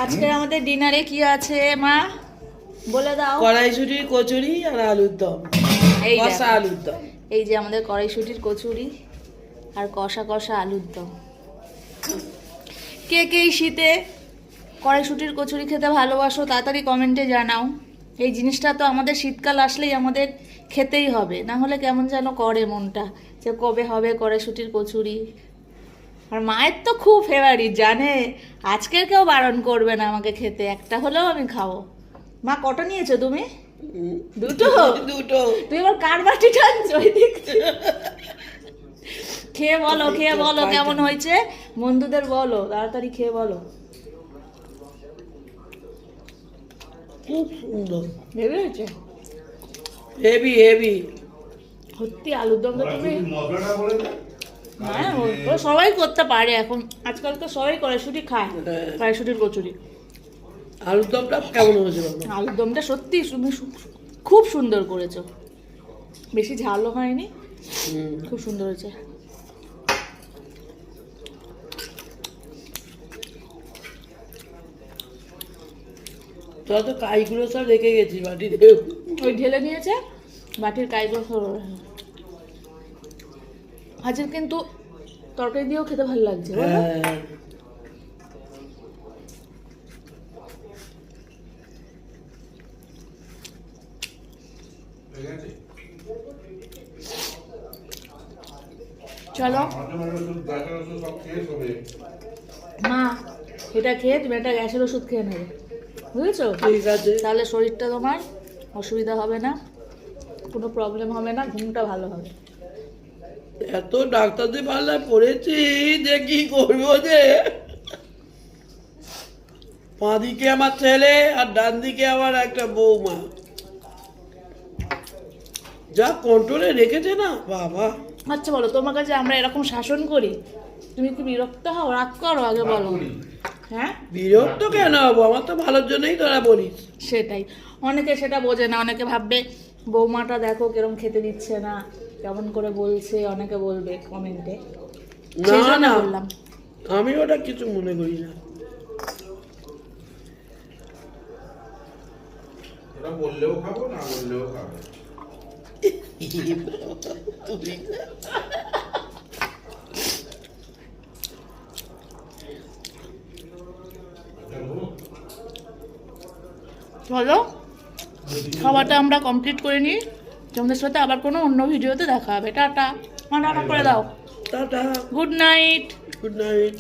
আজকে আমাদের ডিনারে কি আছে মা বলে দাও। কড়াইশুঁটি, কচুরি আর আলুর দম, কষা আলুর দম। এই যে আমাদের কড়াইশুঁটির কচুরি আর কষা কষা আলুর দম। কে কে এই শীতে কড়াইশুঁটির কচুরি খেতে ভালোবাসো তাড়াতাড়ি কমেন্টে জানাও। এই জিনিসটা তো আমাদের শীতকাল আসলেই আমাদের খেতেই হবে, না হলে কেমন যেন করে মনটা যে কবে হবে কড়াইশুঁটির কচুরি। আর মায়ের তো খুব ফেভারিট, জানে আজকের কেউ বারণ করবে না আমাকে খেতে, একটা হলেও আমি খাবো। মা কটা নিয়েছো তুমি? দুটো? দুটো। তুই এবার কার বাটি টানছো ওই দিক থেকে? খেয়ে বলো, খেয়ে বলো কেমন হয়েছে, বন্ধুদের বলো, তাড়াতাড়ি খেয়ে বলো। খুব সুন্দর, ভেবে হয়েছে হেভি হেভি। সত্যি আলুর দমটা তুমি হ্যাঁ ও সবাই করতে পারে এখন, আজকাল তো সবাই কড়াইশুঁটি খায়, কড়াইশুঁটির কচুরি। আলুর দমটা কেমন হয়েছে বাবা? আলুর দমটা সত্যি তুমি খুব সুন্দর করেছো, বেশি ঝালও হয়নি, খুব সুন্দর হয়েছে। তোরা তো কাইগুলো সব রেখে গেছি বাটিতে। ওই ঢেলে নিয়েছে বাটির কাইগুলো সব। আজের কিন্তু তরকারি দিয়েও খেতে ভালো লাগছে বলো? হ্যাঁ। চলো মা এটা খেয়ে তুমি একটা গ্যাসের ওষুধ খেয়ে নেবে, বুঝেছো? ঠিক আছে। তাহলে শরীরটা তোমার অসুবিধা হবে না, কোনো প্রবলেম হবে না, ঘুমটা ভালো হবে। এত ডাক্তারদের পাল্লায় পড়েছি যে কি করবো, যে বাঁ দিকে আমার ছেলে আর ডান দিকে আমার একটা বৌমা, যা কন্ট্রোলে রেখেছে না বাবা। আচ্ছা বলো, তোমার কাছে আমরা এরকম শাসন করি, তুমি কি বিরক্ত হও, রাগ করো আগে বলো? হ্যাঁ বিরক্ত কেন হবো, আমার তো ভালোর জন্যই তোরা বলিস। সেটাই, অনেকে সেটা বোঝে না, অনেকে ভাববে বৌমাটা দেখো কিরম খেতে দিচ্ছে না, কেমন করে বলছে, অনেকে বলবে কমেন্টে, সেই না জন্য না, বললাম। আমি ওটা কিছু মনে করি না। ওটা বললেও খাবো, না বললেও খাবো। চলো খাওয়াটা আমরা কমপ্লিট করে নিই, তোমাদের সাথে আবার কোনো অন্য ভিডিওতে দেখা হবে। টাটা, টাটা করে দাও, tata, good night. Good night.